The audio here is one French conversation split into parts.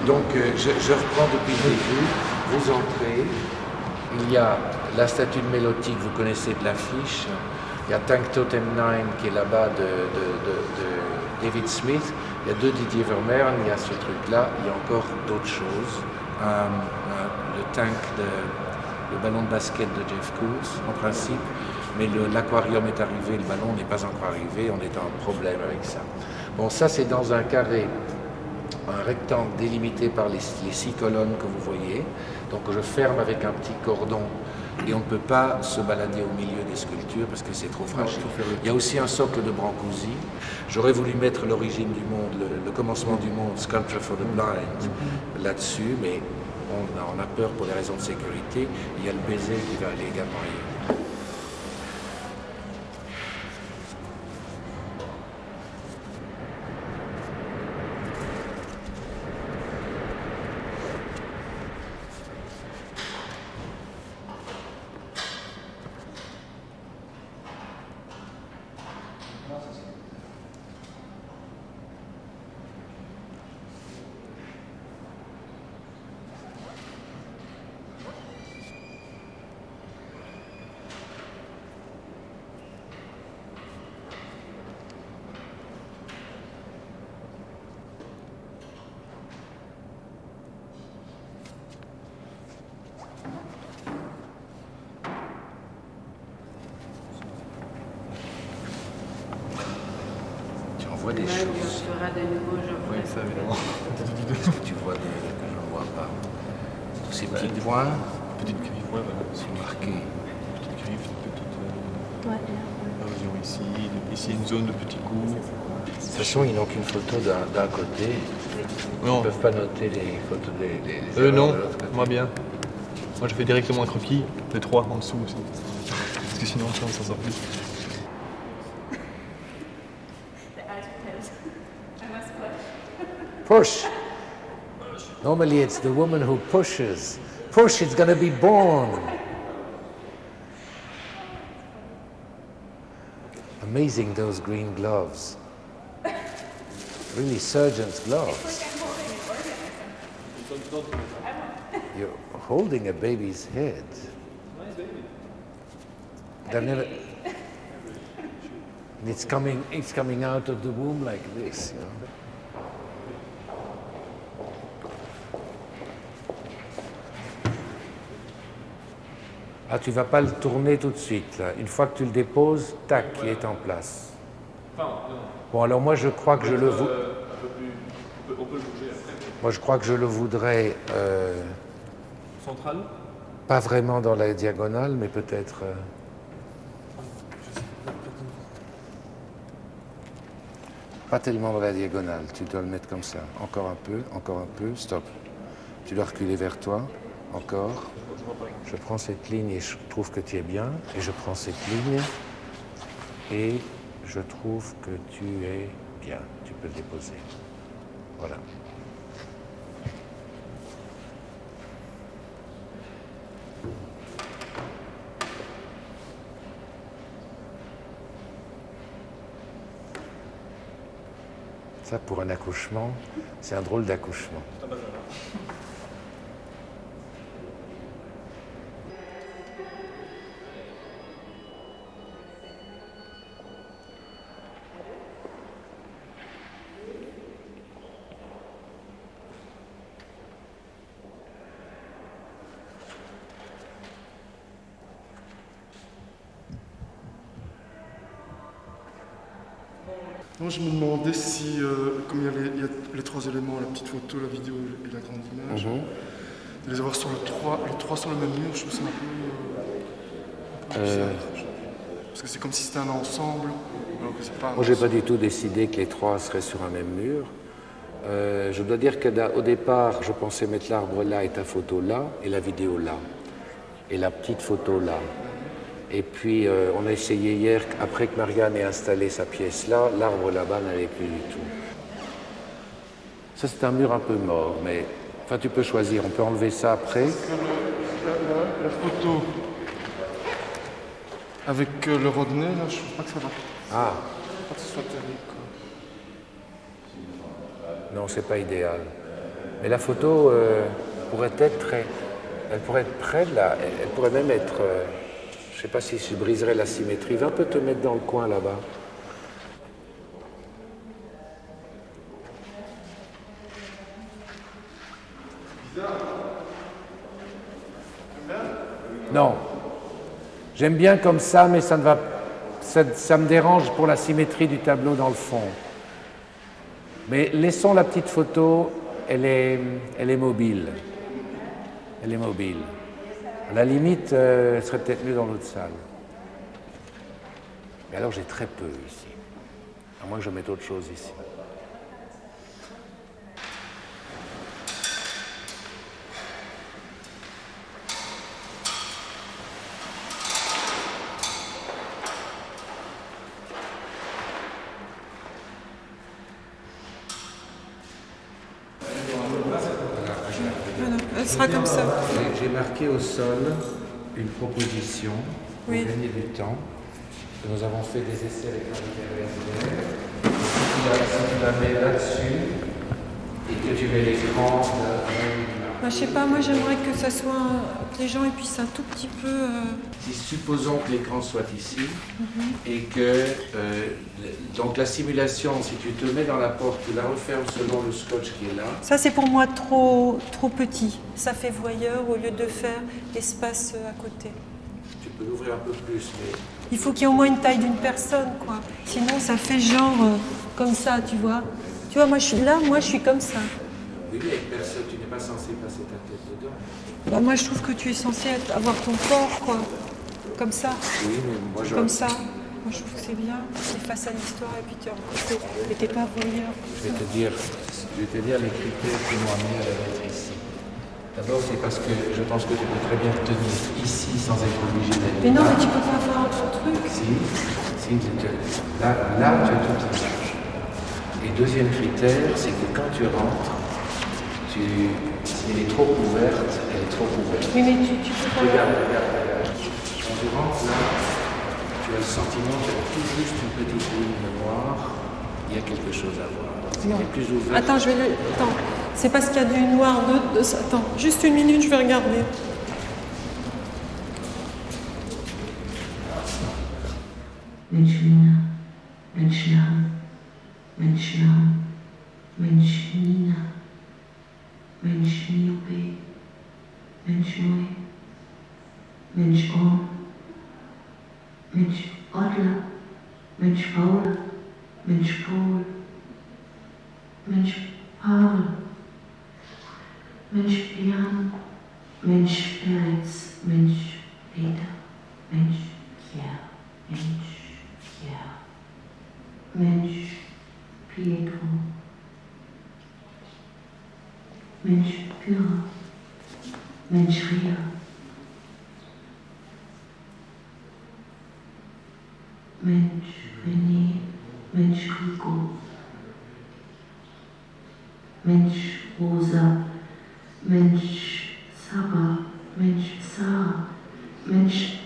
Donc, je reprends depuis le début. Vous entrez. Il y a la statue de Mélodique, vous connaissez de l'affiche. Il y a Tank Totem 9 qui est là-bas de David Smith. Il y a deux Didier Vermeeren. Il y a ce truc-là. Il y a encore d'autres choses. Le tank le ballon de basket de Jeff Koons, en principe. Mais l'aquarium est arrivé, le ballon n'est pas encore arrivé. On est en problème avec ça. Bon, ça, c'est dans un carré. Un rectangle délimité par les 6 colonnes que vous voyez. Donc je ferme avec un petit cordon et on ne peut pas se balader au milieu des sculptures parce que c'est trop fragile. Il y a aussi un socle de Brancusi. J'aurais voulu mettre l'origine du monde, le commencement du monde, Sculpture for the Blind, là-dessus, mais on a peur pour des raisons de sécurité. Il y a le baiser qui va aller également ailleurs. Tu vois des choses. De nouveau, oui, ça évidemment. Est-ce que tu vois des que je ne vois pas? Tous ces petits points. Petites griffes, ouais, voilà. Sont marqués. Petites griffes, petite érosion ici. Ici, une zone de petits coups. De toute façon, ils n'ont qu'une photo d'un côté. Ils ne peuvent pas noter les photos des erreurs non, de l'autre côté. moi bien. Moi, je fais directement un croquis, les 3 en dessous aussi. Parce que sinon, on s'en sort plus. Push. Normally it's the woman who pushes. Push, it's going to be born. Amazing, those green gloves. Really surgeon's gloves. You're holding a baby's head. They've never... It's coming out of the womb like this, you know. Ah, tu vas pas le tourner tout de suite, là. Une fois que tu le déposes, tac, il est en place. Bon, alors moi, je crois que je le voudrais... On peut le bouger après. Moi, je crois que je le voudrais... Central? Pas vraiment dans la diagonale, mais peut-être... Pas tellement dans la diagonale, tu dois le mettre comme ça. Encore un peu, stop. Tu dois reculer vers toi, encore. Je prends cette ligne et je trouve que tu es bien. Et je prends cette ligne et je trouve que tu es bien. Tu peux le déposer. Voilà. Ça, pour un accouchement, c'est un drôle d'accouchement. Moi, je me demandais si, comme il y a les 3 éléments, la petite photo, la vidéo et la grande image, de les avoir sur les trois sur le même mur, je trouve ça un peu bizarre. Parce que c'est comme si c'était un ensemble, alors que c'est pas un Moi, j'ai pas du tout décidé que les 3 seraient sur un même mur. Je dois dire qu'au départ, je pensais mettre l'arbre là et ta photo là, et la vidéo là, et la petite photo là. Et puis, on a essayé hier, après que Marianne ait installé sa pièce là, l'arbre là-bas n'allait plus du tout. Ça, c'est un mur un peu mort, mais enfin, tu peux choisir. On peut enlever ça après. La photo avec le Rodney, là, je trouve pas que ça va. Ah, Pas que ce soit terrible, quoi. non, c'est pas idéal. Mais la photo pourrait être très... Elle pourrait être près de là. Elle pourrait même être... je ne sais pas si je briserais la symétrie. Va un peu te mettre dans le coin là-bas. Non. J'aime bien comme ça, mais ça ne va... Ça me dérange pour la symétrie du tableau dans le fond. Mais laissons la petite photo, elle est mobile. Elle est mobile. À la limite, elle serait peut-être mieux dans l'autre salle. Mais alors j'ai très peu ici. À moins que je mette autre chose ici. Elle sera comme ça. J'ai marqué au sol une proposition pour gagner du temps. Nous avons fait des essais avec l'invité. Si tu la mets là-dessus et que tu mets l'écran Je sais pas, moi j'aimerais que ça soit que les gens puissent un tout petit peu. Si supposons que l'écran soit ici et que donc la simulation, si tu te mets dans la porte, tu la refermes selon le scotch qui est là. Ça c'est pour moi trop petit. Ça fait voyeur au lieu de faire espace à côté. Tu peux l'ouvrir un peu plus, mais il faut qu'il y ait au moins une taille d'une personne, quoi. Sinon ça fait genre comme ça, tu vois. Tu vois, moi je suis là, moi je suis comme ça. Oui, mais personne, tu n'es pas censé passer ta tête dedans. Bah, moi je trouve que tu es censé avoir ton corps, quoi. Comme ça. Oui, mais moi je... Comme ça. Moi je trouve que c'est bien. C'est face à l'histoire et puis tu es en côté. Et t'es pas voyeur. Je vais te dire les critères qui m'ont amené à la mettre ici. D'abord, c'est parce que je pense que tu peux très bien te tenir ici sans être obligé d'être. Mais non, mais tu peux pas faire autre truc. Si, là, tu as toute l'image. Et deuxième critère, c'est que quand tu rentres, si elle est trop ouverte, elle est trop ouverte. Oui, mais tu peux pas. Regarde. Quand tu rentres là, tu as le sentiment qu'il y a tout juste une petite ligne noire. Il y a quelque chose à voir. Non. C'est plus ouvert. Attends, je vais le. Attends. C'est parce qu'il y a du noir de. Attends, juste une minute, je vais regarder. Menschina, Menschnam, Menschnam, Menschnina, Menschniope, Menschnoi, Menschon, Menschodla, Menschpaula, Menschpol, Menschpaul, Menschpian, Menschperetz, Menschpeter, Menschkier, Menschkier, Mensch Pietro, Mensch Pyra, Mensch Ria, Mensch René, Mensch Hugo, Mensch Rosa, Mensch Saba, Mensch Sarah, Mensch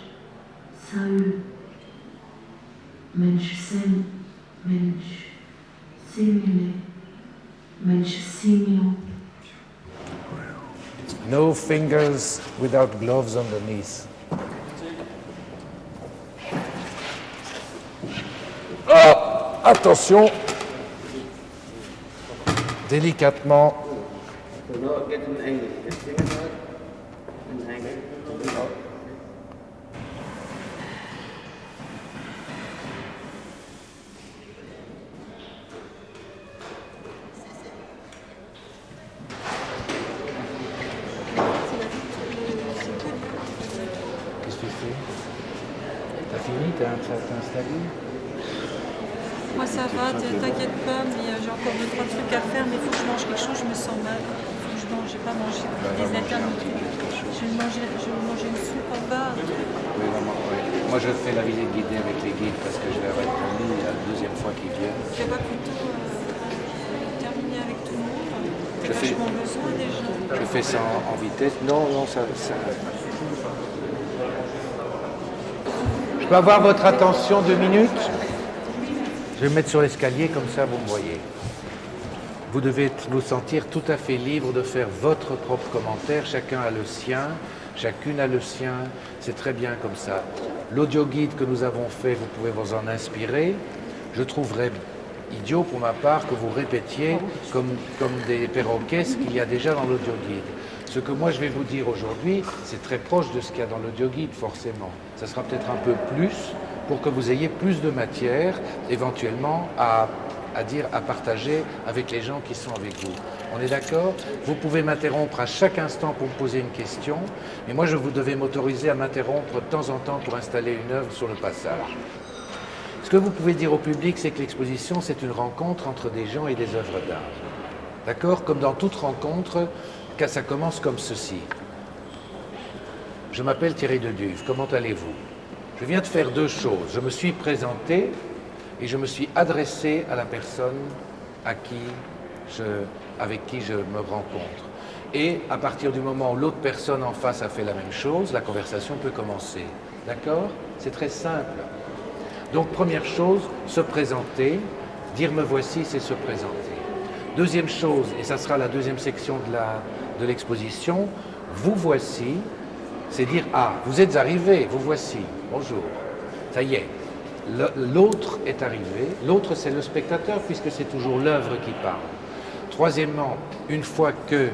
Saül, Mensch Sem, Mensch Semile, Mensch Simeon. No fingers without gloves underneath. Oh, attention. Délicatement. Qu'est-ce que tu fais? T'as fini? T'as installé? Moi ça va, t'inquiète pas, mais j'ai encore 2-3 trucs à faire, mais il faut que je mange quelque chose, je me sens mal. Il faut que je mange, j'ai pas mangé des alternatives. Je vais manger une soupe en bas. Oui, maman, oui. Moi je fais la visite guidée avec les guides parce que je vais arrêter pour lui, il y a la deuxième fois qu'ils viennent. Tu vas pas plutôt terminer avec tout le monde? Je fais- vachement besoin déjà. Je fais ça en vitesse. Non, ça... Je peux avoir votre attention 2 minutes? Je vais me mettre sur l'escalier, comme ça vous me voyez. vous devez vous sentir tout à fait libre de faire votre propre commentaire. Chacun a le sien, chacune a le sien. C'est très bien comme ça. L'audio guide que nous avons fait, vous pouvez vous en inspirer. Je trouverais idiot pour ma part que vous répétiez comme des perroquets ce qu'il y a déjà dans l'audio guide. Ce que moi je vais vous dire aujourd'hui, c'est très proche de ce qu'il y a dans l'audio guide forcément. Ça sera peut-être un peu plus pour que vous ayez plus de matière éventuellement à partager avec les gens qui sont avec vous. On est d'accord? Vous pouvez m'interrompre à chaque instant pour me poser une question, mais moi je vous devais m'autoriser à m'interrompre de temps en temps pour installer une œuvre sur le passage. Ce que vous pouvez dire au public, c'est que l'exposition, c'est une rencontre entre des gens et des œuvres d'art. D'accord? Comme dans toute rencontre, ça commence comme ceci. Je m'appelle Thierry Deduve, comment allez-vous? Je viens de faire deux choses. Je me suis présenté et je me suis adressé à la personne avec qui je me rencontre. Et à partir du moment où l'autre personne en face a fait la même chose, la conversation peut commencer. D'accord? C'est très simple. Donc première chose, se présenter. Dire me voici, c'est se présenter. Deuxième chose, et ça sera la deuxième section de l'exposition, vous voici, c'est dire ah, vous êtes arrivé, vous voici, bonjour. Ça y est, l'autre est arrivé, l'autre c'est le spectateur puisque c'est toujours l'œuvre qui parle. Troisièmement, une fois que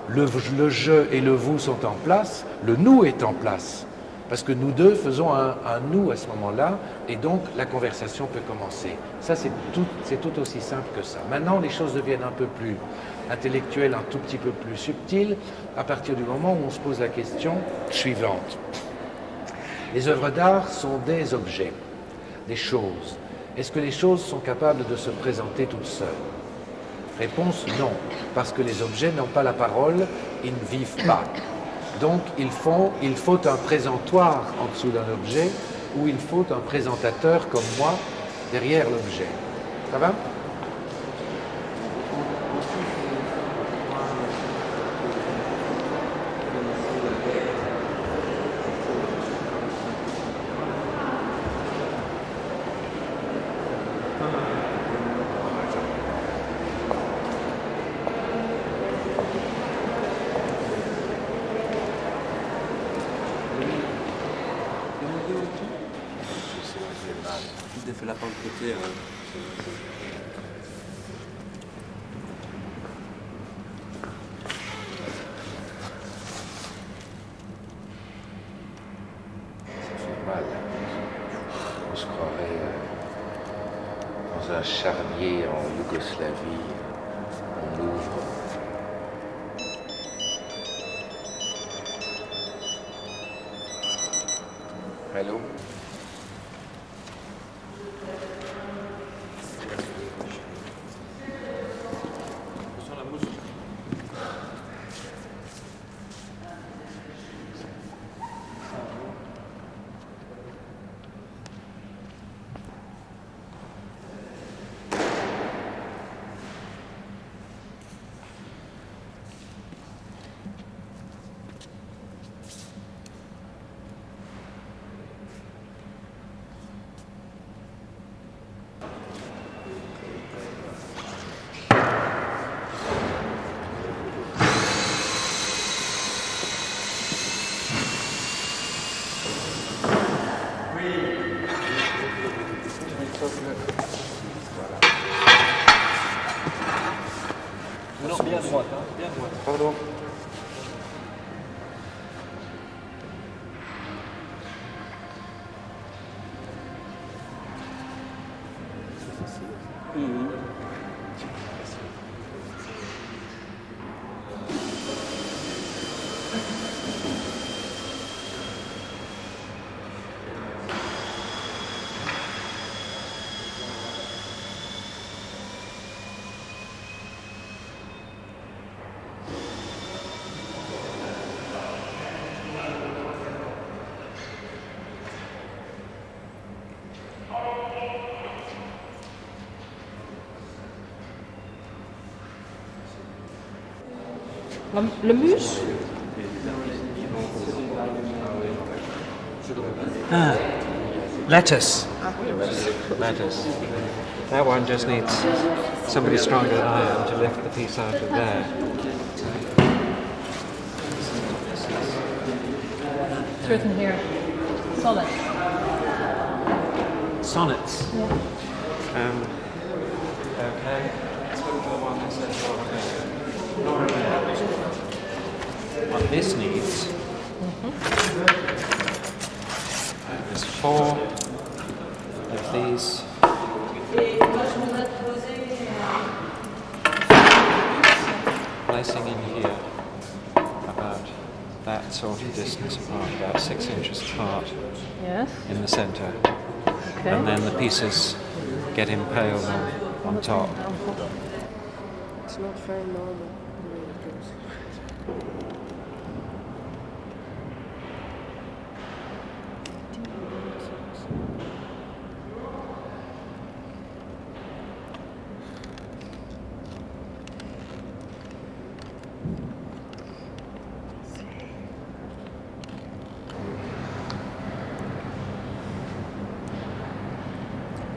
le je et le vous sont en place, le nous est en place. Parce que nous deux faisons un nous à ce moment-là, et donc la conversation peut commencer. Ça, c'est tout aussi simple que ça. Maintenant, les choses deviennent un peu plus intellectuelles, un tout petit peu plus subtiles, à partir du moment où on se pose la question suivante. Les œuvres d'art sont des objets, des choses. Est-ce que les choses sont capables de se présenter toutes seules? Réponse non, parce que les objets n'ont pas la parole, ils ne vivent pas. Donc il faut un présentoir en dessous d'un objet ou il faut un présentateur comme moi derrière l'objet. Ça va? Fais la part de côté. Ça fait mal. On se croirait dans un charnier en Yougoslavie. On ouvre. Allô? Non, bien droite, hein, bien droite. Pardon. Le mus? Lettuce. Lettuce. That one just needs somebody stronger than I am to lift the piece out of there. It's written here. Solid. Sonnets. Yeah. Okay. Let's go to the one that says what this needs is 4 of these. Placing in here about that sort of distance apart, about 6 inches apart. Yes. In the centre. Okay. And then the pieces get impaled on top. It's not very normal.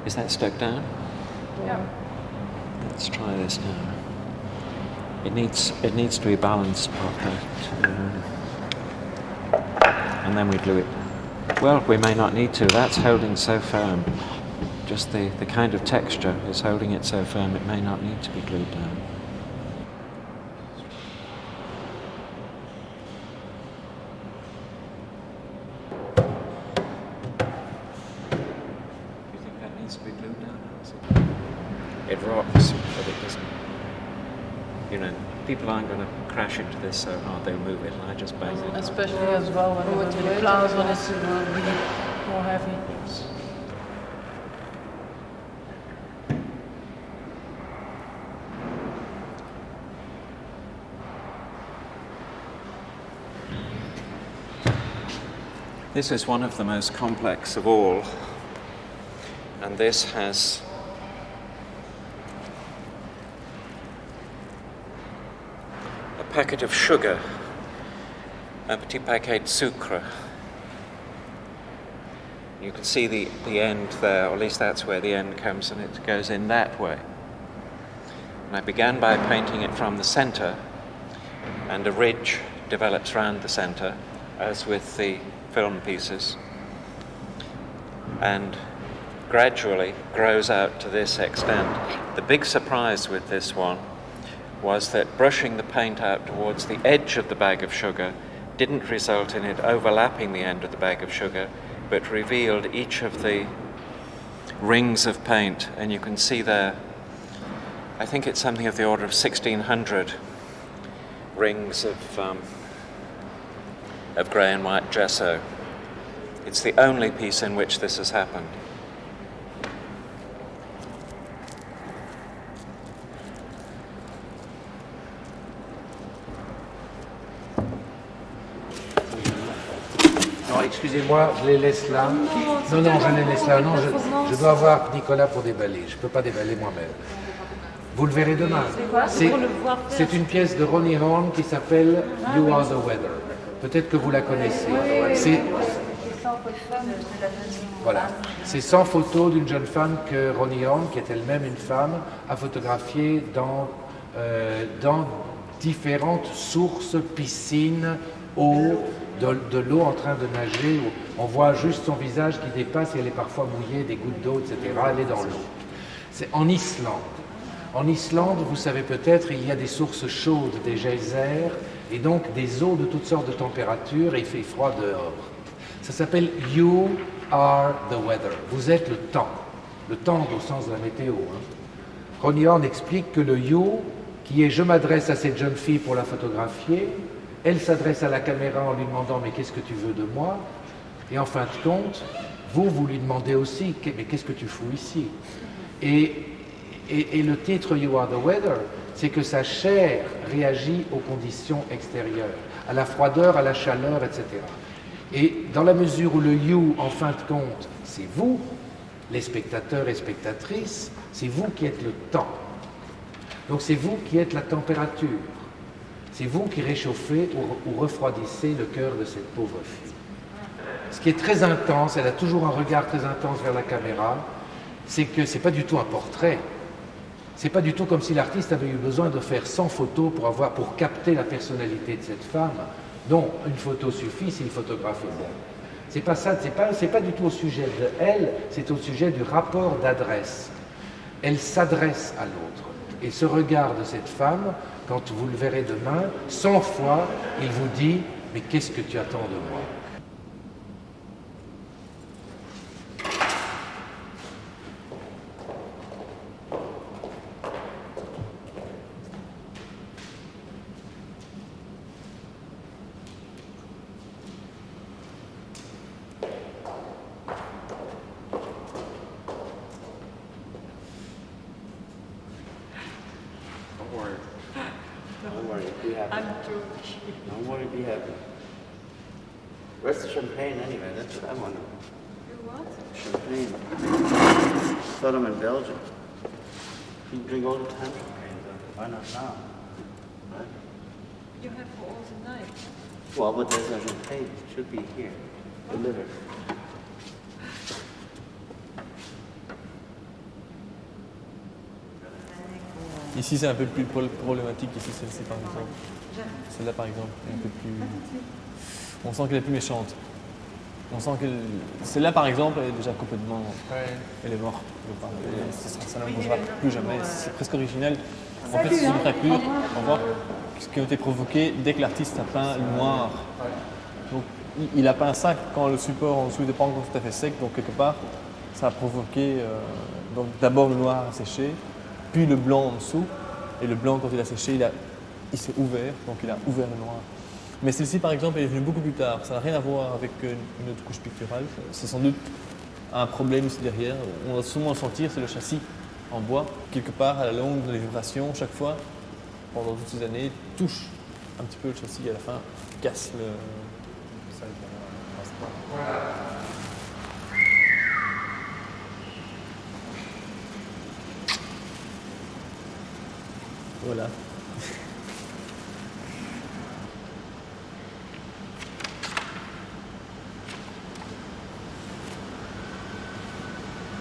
Is that stuck down? Yeah. Let's try this now. It needs to be balanced properly. And then we glue it. Well, we may not need to. That's holding so firm. Just the kind of texture is holding it so firm it may not need to be glued down. It rocks, but it doesn't. You know, people aren't going to crash into this so hard, they'll move it, and I just bang it. Especially as well when the plows when it's really more heavy. This is one of the most complex of all, and this has a packet of sugar, un petit paquet de sucre. You can see the end there, or at least that's where the end comes, and it goes in that way. And I began by painting it from the center, and a ridge develops around the center, as with the film pieces, and gradually grows out to this extent. The big surprise with this one was that brushing the paint out towards the edge of the bag of sugar didn't result in it overlapping the end of the bag of sugar, but revealed each of the rings of paint. And you can see there, I think it's something of the order of 1,600 rings of grey and white gesso. It's the only piece in which this has happened. Non, excusez-moi, je les laisse là. Non, je les laisse là. Non, je dois avoir Nicolas pour déballer. Je ne peux pas déballer moi-même. Vous le verrez demain. C'est une pièce de Ronnie Horn qui s'appelle You Are the Weather. Peut-être que vous la connaissez. Voilà. C'est 100 photos d'une jeune femme que Ronnie Horn, qui est elle-même une femme, a photographiée dans différentes sources, piscines, eau, de l'eau en train de nager. On voit juste son visage qui dépasse et elle est parfois mouillée, des gouttes d'eau, etc. Elle est dans l'eau. C'est en Islande. En Islande, vous savez peut-être, il y a des sources chaudes, des geysers, et donc des eaux de toutes sortes de températures, et il fait froid dehors. Ça s'appelle You Are the Weather. Vous êtes le temps au sens de la météo. Ronnie Horn explique que le You, qui est « je m'adresse à cette jeune fille pour la photographier », elle s'adresse à la caméra en lui demandant « mais qu'est-ce que tu veux de moi ?» Et en fin de compte, vous lui demandez aussi « mais qu'est-ce que tu fous ici ?» Et le titre You Are the Weather, c'est que sa chair réagit aux conditions extérieures, à la froideur, à la chaleur, etc. Et dans la mesure où le You, en fin de compte, c'est vous, les spectateurs et spectatrices, c'est vous qui êtes le temps. Donc c'est vous qui êtes la température. C'est vous qui réchauffez ou refroidissez le cœur de cette pauvre fille. Ce qui est très intense, elle a toujours un regard très intense vers la caméra, c'est que c'est pas du tout un portrait. C'est pas du tout comme si l'artiste avait eu besoin de faire 100 photos pour capter la personnalité de cette femme. Non, une photo suffit si le photographe est bon. C'est pas ça, c'est pas du tout au sujet de elle, c'est au sujet du rapport d'adresse. Elle s'adresse à l'autre. Et ce regard de cette femme, quand vous le verrez demain, 100 fois, il vous dit « Mais qu'est-ce que tu attends de moi ?» Don't worry, be happy. I'm joking. Don't worry, be happy. Where's the champagne anyway? That's what I wonder. You what? Champagne. Thought I'm in Belgium. You drink all the time champagne, but why not now? Right? You have for all the night. Well, but there's a champagne. It should be here. Delivered. Ici, c'est un peu plus problématique. Ici, celle-ci, par exemple. Celle-là, par exemple, est un peu plus... On sent qu'elle est plus méchante. On sent que... Celle-là, par exemple, elle est déjà complètement... Elle est morte. Ça ne bougera plus jamais. C'est presque original. En fait, c'est une gravure, on voit ce qui a été provoqué dès que l'artiste a peint le noir. Donc, il a peint ça quand le support en dessous n'était pas encore tout à fait sec. Donc, quelque part, ça a provoqué... donc, d'abord le noir a séché, puis le blanc en dessous, et le blanc, quand il a séché, il s'est ouvert, donc il a ouvert le noir. Mais celle-ci, par exemple, elle est venue beaucoup plus tard. Ça n'a rien à voir avec une autre couche picturale. C'est sans doute un problème ici derrière. On va souvent le sentir, c'est le châssis en bois. Quelque part, à la longue, les vibrations, chaque fois, pendant toutes ces années, touche un petit peu le châssis et à la fin, casse le... Voilà.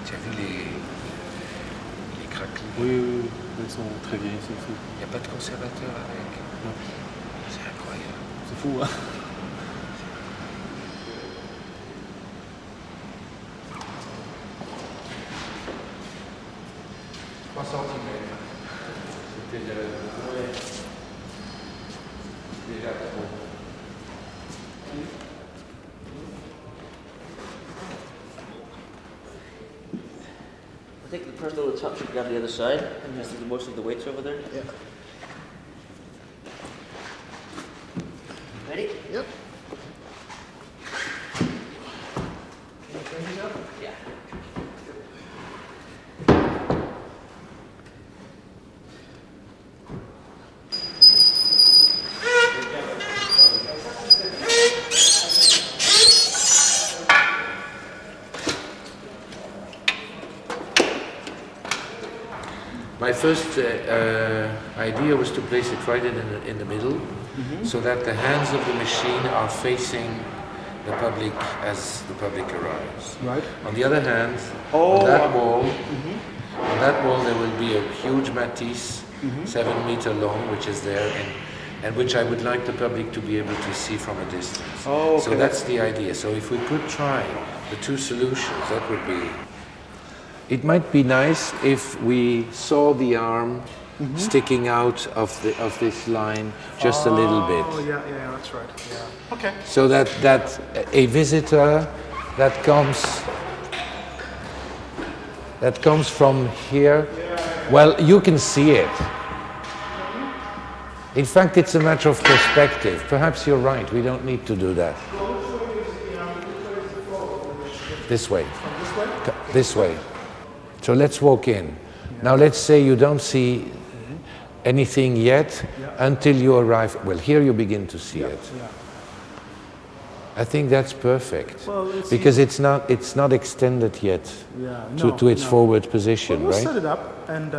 Tu as vu les craquelins? Oui, elles sont très vieilles ici. Il n'y a pas de conservateur avec. Non. C'est incroyable. C'est fou, hein? C'était déjà trop. I think the first little top should grab the other side, and just the most of the weights over there. Yeah. Ready? Yep. Yeah. My first idea was to place it right in the middle, so that the hands of the machine are facing the public as the public arrives. Right. On the other hand, on that wall there will be a huge Matisse, 7 meter long, which is there, and which I would like the public to be able to see from a distance. Oh, okay. So that's the idea. So if we could try the two solutions, that would be... It might be nice if we saw the arm sticking out of this line just a little bit. Oh, yeah, that's right. Yeah. Okay. So that a visitor that comes from here, well, you can see it. In fact, it's a matter of perspective. Perhaps you're right. We don't need to do that. This way. This way. So let's walk in. Now let's say you don't see anything yet until you arrive. Well, here you begin to see it. Yeah. I think that's perfect, Well, because it's not extended yet to its forward position, Well, we'll right? set it up, and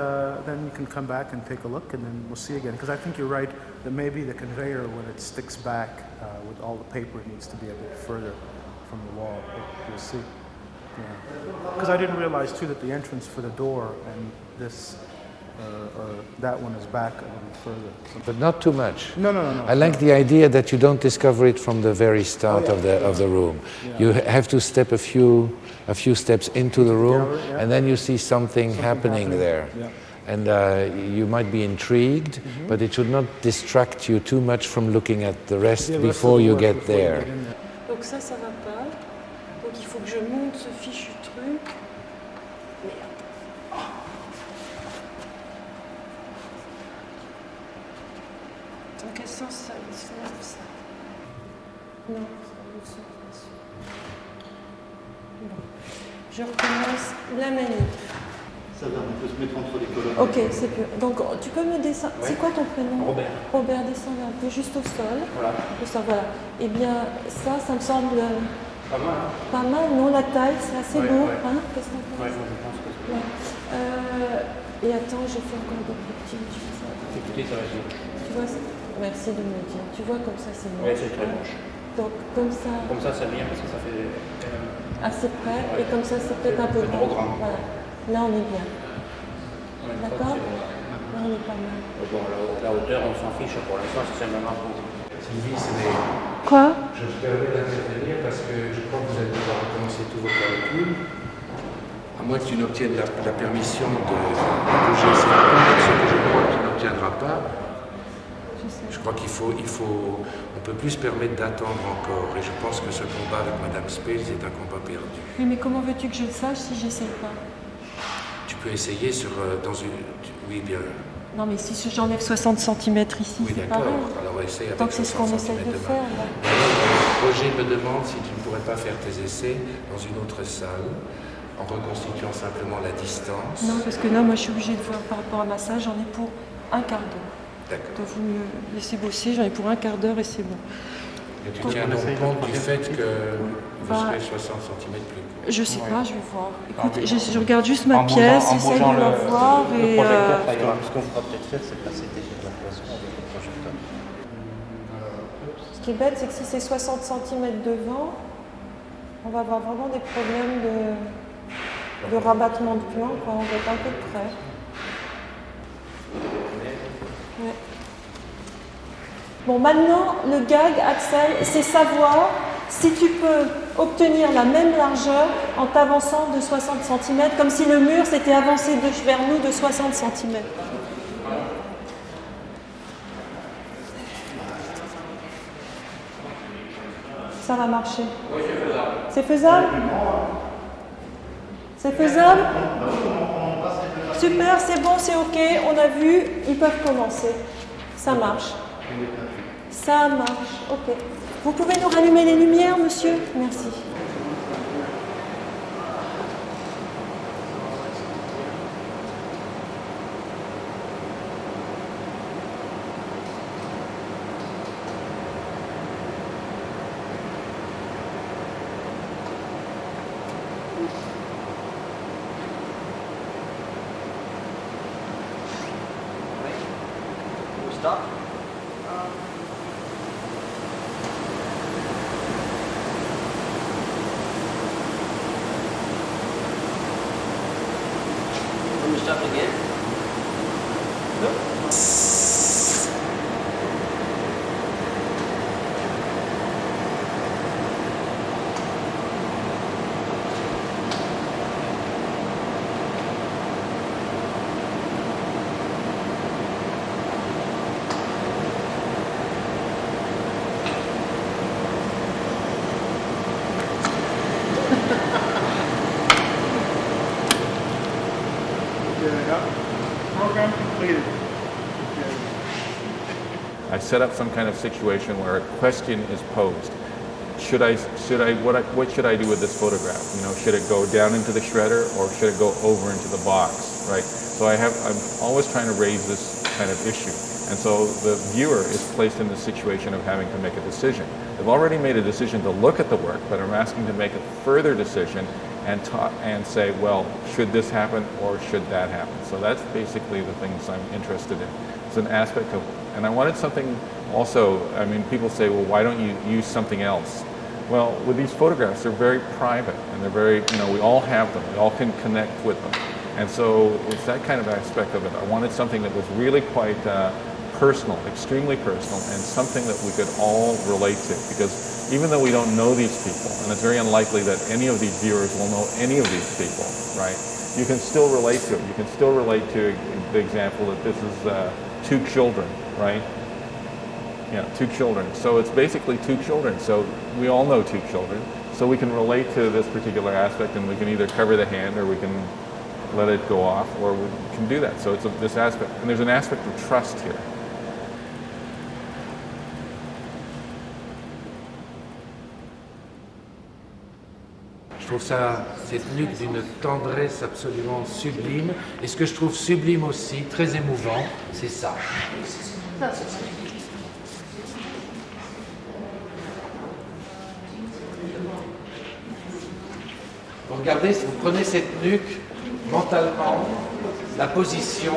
then you can come back and take a look, and then we'll see again. Because I think you're right that maybe the conveyor, when it sticks back with all the paper, needs to be a bit further from the wall. But we'll see. Because I didn't realize too that the entrance for the door and this or that one is back a little further. So But not too much. no. I like the idea that you don't discover it from the very start of the room. Yeah. You have to step a few steps into the room, gallery, yeah. and then you see something happening there. Yeah. And you might be intrigued, but it should not distract you too much from looking at the rest Yeah, before you before get there. in there. Donc ça va pas. Donc il faut que je monte ce fichu truc. Merde. Dans quel sens ça? Non, c'est bon. Je recommence la manip. Ça va, on peut se mettre entre les colonnes. Ok, c'est plus. Donc tu peux me descendre. Ouais. C'est quoi ton prénom? Robert. Robert, descends un peu juste au sol. Voilà. Au sol, voilà. Eh bien, ça me semble Pas mal, hein? pas mal, non? La taille, c'est assez Ouais, beau. ouais. Hein? Qu'est-ce que t'en penses? Ouais, moi je pense que c'est Ouais. Et attends, j'ai fait encore des petits. Tu fais ça. Écoutez, ça va être. Tu vois, merci de me le dire. Tu vois, comme ça, c'est moche. Ouais, c'est très hein. moche. Donc, comme ça, Comme ça, c'est bien parce que ça fait quand même. assez près. Et comme ça, c'est peut-être un peu C'est trop grand. Voilà. Là, on est bien. Ouais, D'accord? ça, Là, on est pas mal. Bon, la hauteur, on s'en fiche pour l'instant, c'est simplement pour. Sylvie, Quoi? je me permets d'intervenir parce que je crois que vous allez devoir recommencer tous vos calculs. À moins que tu n'obtiennes la permission de bouger cette porte, ce que je crois que tu n'obtiendras pas. Je crois on peut plus se permettre d'attendre encore. Et je pense que ce combat avec Madame Spels est un combat perdu. Oui, mais comment veux-tu que je le sache si j'essaye pas? Tu peux essayer oui, bien. Non, mais si j'enlève 60 cm ici, Oui, c'est d'accord. pareil. Alors essaye avec Donc c'est ce qu'on 60 essaye de centimètres faire. main. Là. Roger me demande si tu ne pourrais pas faire tes essais dans une autre salle, en reconstituant simplement la distance. Non, parce que là, moi, je suis obligée de voir par rapport à ma salle, j'en ai pour un quart d'heure. D'accord. Donc vous me laissez bosser, j'en ai pour un quart d'heure et c'est bon. Et tu tiens donc compte du fait que vous serez 60 cm plus court. Je sais pas, je vais voir. Écoute, En je regarde juste ma en pièce, bougeant- en j'essaye de bougeant la voir le et... projecteur, ça ira. Ce qu'on pourra peut-être faire, c'est passer déjà de la poisson avec le projecteur. Ce qui est bête, c'est que si c'est 60 cm devant, on va avoir vraiment des problèmes de rabattement de plan, quoi. On va être un peu près. Ouais. Bon, maintenant, le gag, Axel, c'est savoir si tu peux obtenir la même largeur en t'avançant de 60 cm, comme si le mur s'était avancé vers nous de 60 cm. Ça va marcher. C'est faisable? C'est faisable? Super, c'est bon, c'est ok, on a vu, ils peuvent commencer. Ça marche. Ça marche, ok. Vous pouvez nous rallumer les lumières, monsieur? Merci. Stop. Can we stop again? Program completed. I set up some kind of situation where a question is posed. What should I do with this photograph? You know, should it go down into the shredder or should it go over into the box, right? So I'm always trying to raise this kind of issue. And so the viewer is placed in the situation of having to make a decision. They've already made a decision to look at the work, but I'm asking to make a further decision and say, well, should this happen or should that happen? So that's basically the things I'm interested in. It's an aspect of, and I wanted something also, I mean, people say, well, why don't you use something else? Well, with these photographs, they're very private and they're very, we all have them. We all can connect with them. And so it's that kind of aspect of it. I wanted something that was really quite personal, extremely personal, and something that we could all relate to. Because even though we don't know these people, and it's very unlikely that any of these viewers will know any of these people, right? You can still relate to it. You can still relate to the example that this is 2 children, right? Yeah, 2 children. So it's basically 2 children. So we all know 2 children. So we can relate to this particular aspect, and we can either cover the hand or we can let it go off, or we can do that. So it's this aspect, and there's an aspect of trust here. Je trouve cette nuque d'une tendresse absolument sublime. Et ce que je trouve sublime aussi, très émouvant, c'est ça. Vous regardez, si vous prenez cette nuque, mentalement, la position...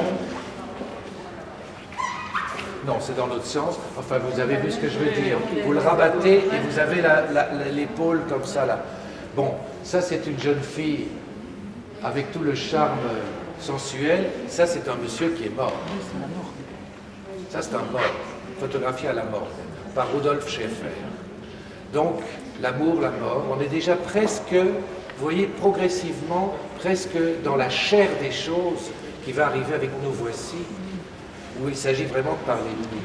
Non, c'est dans l'autre sens. Enfin, vous avez vu ce que je veux dire. Vous le rabattez et vous avez l'épaule comme ça, là. Bon, ça c'est une jeune fille avec tout le charme sensuel. Ça c'est un monsieur qui est mort. Ça c'est un mort, photographié à la mort, par Rudolf Schaeffer. Donc, l'amour, la mort, on est déjà presque, vous voyez, progressivement, presque dans la chair des choses qui va arriver avec Nous voici, où il s'agit vraiment de parler de lui.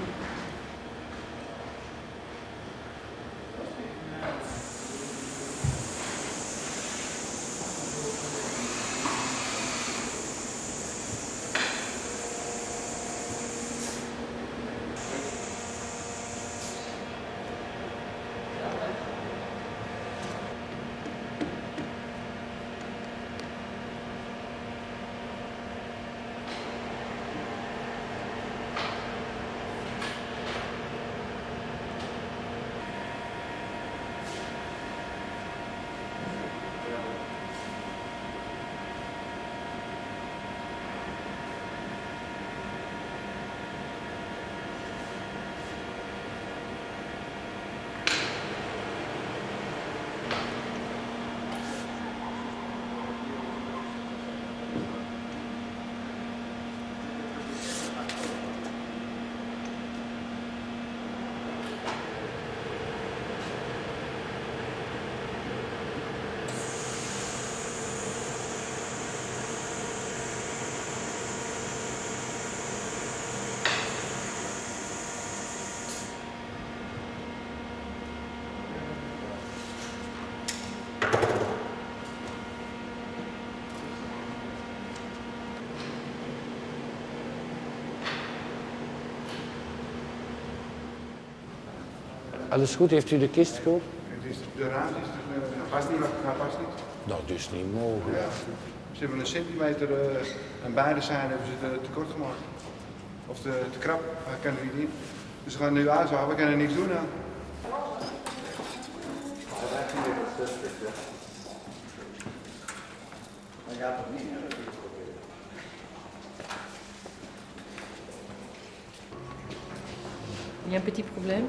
Alles goed? Heeft u de kist gekocht? De raad is past niet, maar past niet. Dat is niet mogelijk. Ja. Ze hebben een centimeter aan beide zijden hebben ze te kort gemaakt. Of te krap, hij kan er niet in. Dus ze gaan nu uitzoeken, we kunnen niks doen aan. Dat gaat toch niet? Il y a un petit problème.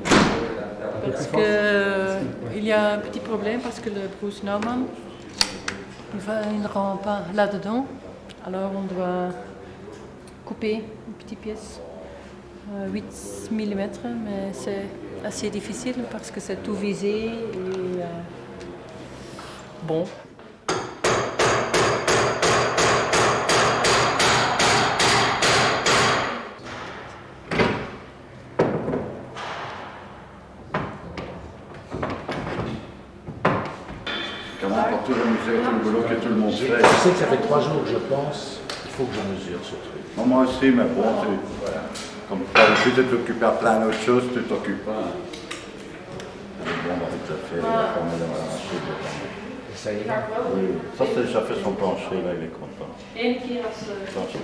Il y a un petit problème parce que le Bruce Nauman, il ne rentre pas là-dedans. Alors on doit couper une petite pièce, 8 mm, mais c'est assez difficile parce que c'est tout visé et bon. Tout le musée, tout le boulot que tout le monde fait. Je sais que ça fait 3 jours que je pense, il faut que je mesure ce truc. Non, moi aussi, mais bon, voilà. Comme d'habitude, tu t'occupes à plein d'autres choses, tu t'occupes pas. Bon, bah, tout à fait, on est dans la machine. Ça y est. Oui, ça c'est déjà fait son plancher, là, il est content. Plancher.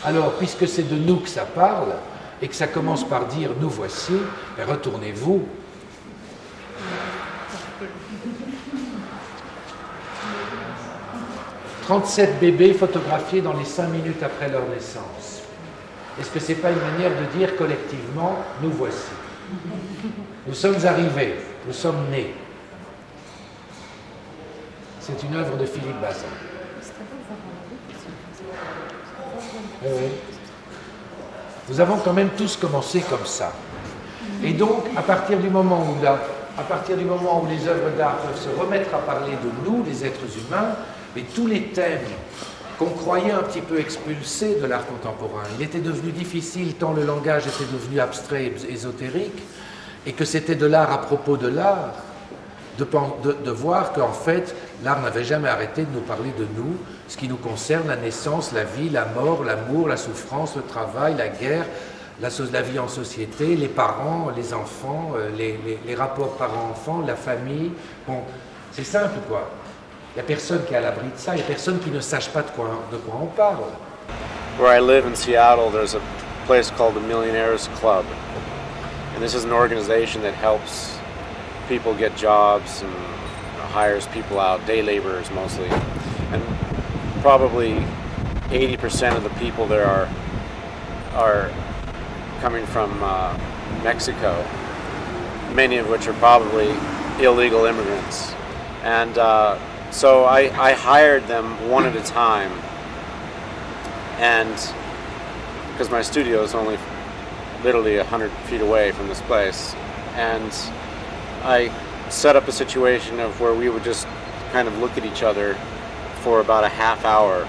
Alors, puisque c'est de nous que ça parle, et que ça commence par dire « nous voici », ben retournez-vous. « 37 bébés photographiés dans les 5 minutes après leur naissance ». Est-ce que ce n'est pas une manière de dire collectivement « nous voici ». Nous sommes arrivés, nous sommes nés. C'est une œuvre de Philippe Bazin. Oui. Nous avons quand même tous commencé comme ça. Et donc, à partir du moment où les œuvres d'art peuvent se remettre à parler de nous, les êtres humains, mais tous les thèmes qu'on croyait un petit peu expulsés de l'art contemporain, il était devenu difficile tant le langage était devenu abstrait et ésotérique, et que c'était de l'art à propos de l'art, de voir qu'en fait, l'art n'avait jamais arrêté de nous parler de nous, ce qui nous concerne, la naissance, la vie, la mort, l'amour, la souffrance, le travail, la guerre, la vie en société, les parents, les enfants, les rapports parents-enfants, la famille. Bon, c'est simple, quoi. Il n'y a personne qui est à l'abri de ça, il n'y a personne qui ne sache pas de quoi on parle. Where I live in Seattle, there's a place called the Millionaires Club. And this is an organization that helps people get jobs and hires people out, day laborers mostly. And probably 80% of the people there are coming from Mexico, many of which are probably illegal immigrants. And so I hired them one at a time, and because my studio is only literally 100 feet away from this place, and I set up a situation of where we would just kind of look at each other for about a half hour,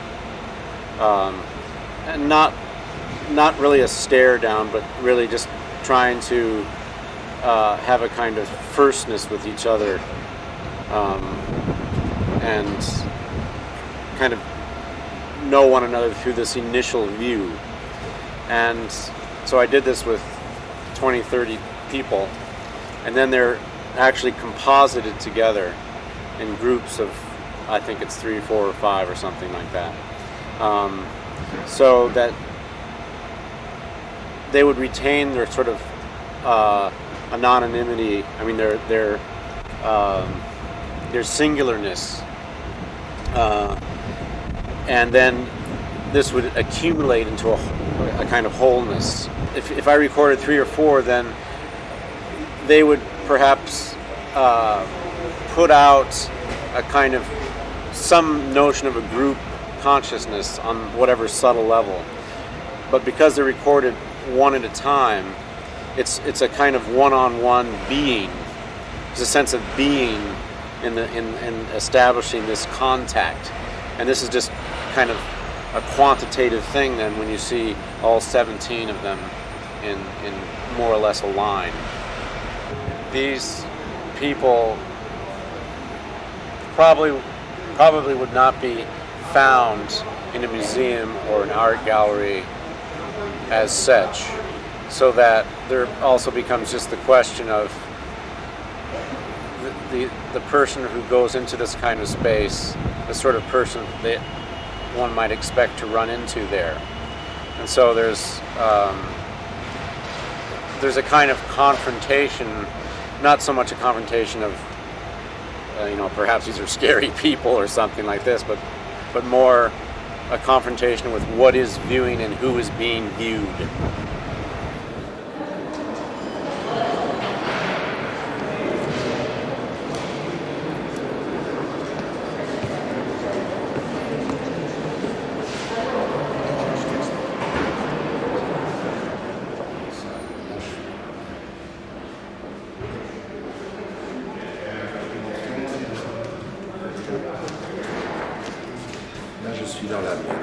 and not really a stare down, but really just trying to have a kind of firstness with each other, and kind of know one another through this initial view. And so I did this with 20, 30 people, and then they're actually composited together in groups of, I think it's 3, 4, or 5 or something like that, so that they would retain their sort of anonymity. I mean, their singularness, and then this would accumulate into a kind of wholeness. If I recorded 3 or 4, then they would perhaps put out a kind of some notion of a group consciousness on whatever subtle level. But because they're recorded one at a time, it's a kind of one-on-one being. There's a sense of being in establishing this contact, and this is just kind of a quantitative thing. Then when you see all 17 of them in more or less a line, these people probably would not be found in a museum or an art gallery as such, so that there also becomes just the question of the person who goes into this kind of space, the sort of person that one might expect to run into there. And so there's a kind of confrontation, not so much a confrontation of perhaps these are scary people or something like this, but more a confrontation with what is viewing and who is being viewed. Là, je suis dans la mienne.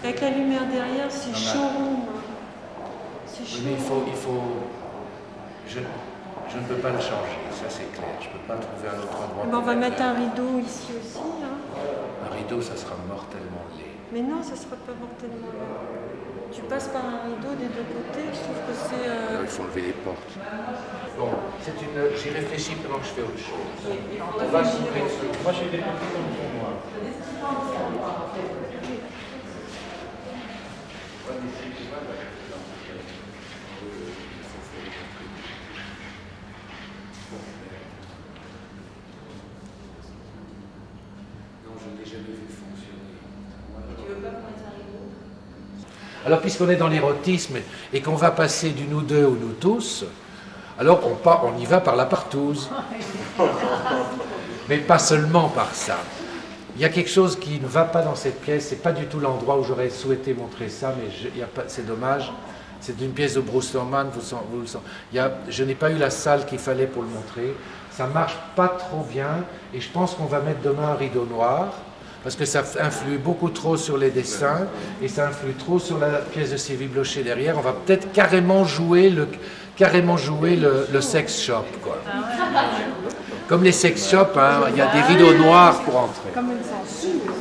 Il n'y a que la lumière derrière, c'est chaud. C'est chaud. Mais je ne peux pas le changer, ça c'est clair. Je ne peux pas trouver un autre endroit. On va mettre un rideau ici aussi. Hein. Un rideau, ça sera mortellement laid. Mais non, ça ne sera pas mortellement laid. Tu passes par un rideau des deux côtés, je trouve que c'est... Alors, il faut lever les portes. Bon, j'y réfléchis pendant que je fais autre chose. On va s'ouvrir dessus. Moi, j'ai des petits comme pour moi. Alors, puisqu'on est dans l'érotisme et qu'on va passer du nous deux ou nous tous, alors on y va par la partouze. Mais pas seulement par ça. Il y a quelque chose qui ne va pas dans cette pièce, c'est pas du tout l'endroit où j'aurais souhaité montrer ça, mais c'est dommage. C'est une pièce de Bruce Nauman, je n'ai pas eu la salle qu'il fallait pour le montrer. Ça marche pas trop bien, et je pense qu'on va mettre demain un rideau noir, parce que ça influe beaucoup trop sur les dessins, et ça influe trop sur la pièce de Sylvie Blocher derrière. On va peut-être carrément jouer le sex shop, quoi. Comme les sex shops, hein, il y a des rideaux noirs pour entrer. Comme une censure.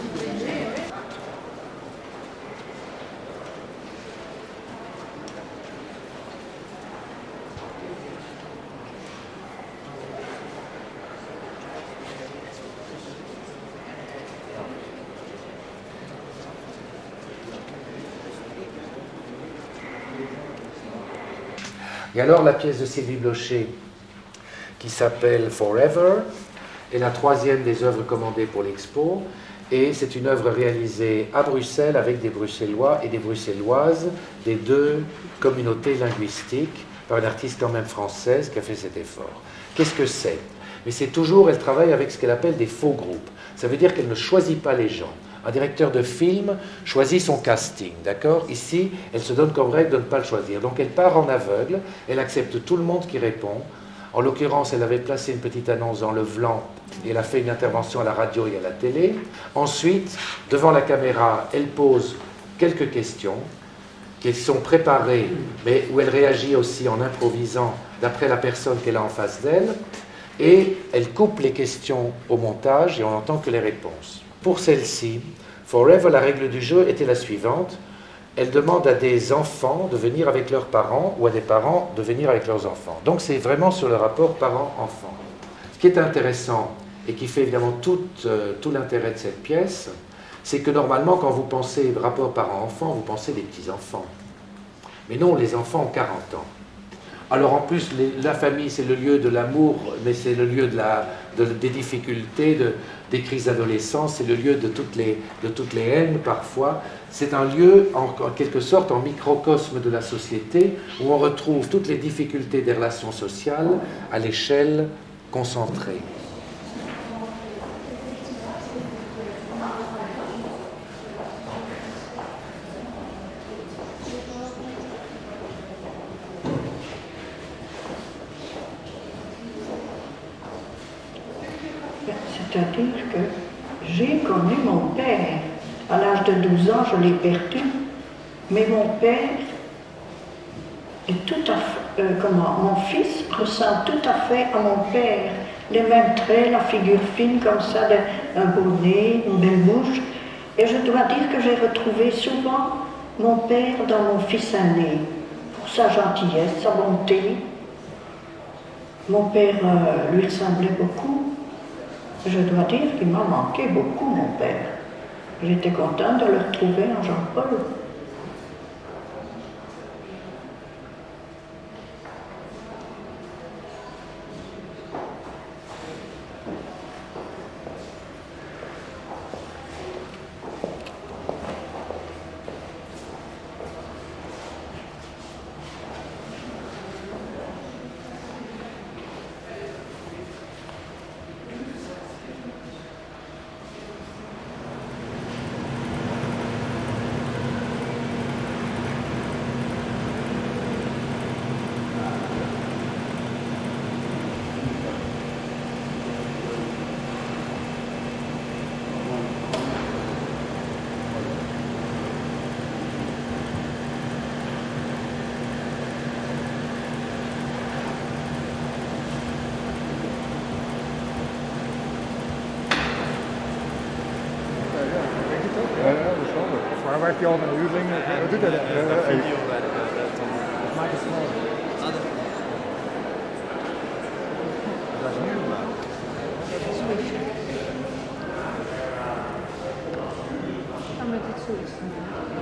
Et alors la pièce de Sylvie Blocher, qui s'appelle Forever, est la troisième des œuvres commandées pour l'expo, et c'est une œuvre réalisée à Bruxelles avec des Bruxellois et des Bruxelloises des deux communautés linguistiques, par une artiste quand même française qui a fait cet effort. Qu'est-ce que c'est? Mais c'est toujours, elle travaille avec ce qu'elle appelle des faux groupes. Ça veut dire qu'elle ne choisit pas les gens. Un directeur de film choisit son casting, d'accord? Ici, elle se donne comme règle de ne pas le choisir. Donc elle part en aveugle, elle accepte tout le monde qui répond. En l'occurrence, elle avait placé une petite annonce dans Le Vlan et elle a fait une intervention à la radio et à la télé. Ensuite, devant la caméra, elle pose quelques questions qui sont préparées, mais où elle réagit aussi en improvisant d'après la personne qu'elle a en face d'elle. Et elle coupe les questions au montage et on n'entend que les réponses. Pour celle-ci, Forever, la règle du jeu était la suivante. Elle demande à des enfants de venir avec leurs parents ou à des parents de venir avec leurs enfants. Donc c'est vraiment sur le rapport parent-enfant. Ce qui est intéressant et qui fait évidemment tout l'intérêt de cette pièce, c'est que normalement quand vous pensez rapport parent-enfant, vous pensez des petits-enfants. Mais non, les enfants ont 40 ans. Alors en plus, la famille, c'est le lieu de l'amour, mais c'est le lieu des difficultés, des crises d'adolescence, c'est le lieu de toutes les haines parfois. C'est un lieu, en quelque sorte, en microcosme de la société, où on retrouve toutes les difficultés des relations sociales à l'échelle concentrée. C'est-à-dire que j'ai connu mon père. À l'âge de 12 ans, je l'ai perdu. Mais mon père est tout à fait... mon fils ressemble tout à fait à mon père. Les mêmes traits, la figure fine comme ça, un beau nez, une belle bouche. Et je dois dire que j'ai retrouvé souvent mon père dans mon fils aîné. Pour sa gentillesse, sa bonté. Mon père lui ressemblait beaucoup. Je dois dire qu'il m'a manqué beaucoup, mon père. J'étais contente de le retrouver en Jean-Paul. waar werkt hij al met een huurling? Wat doet hij dan? Video bij de Maak het gewoon. Dat is nu maar. Ja, maar dit zo is het.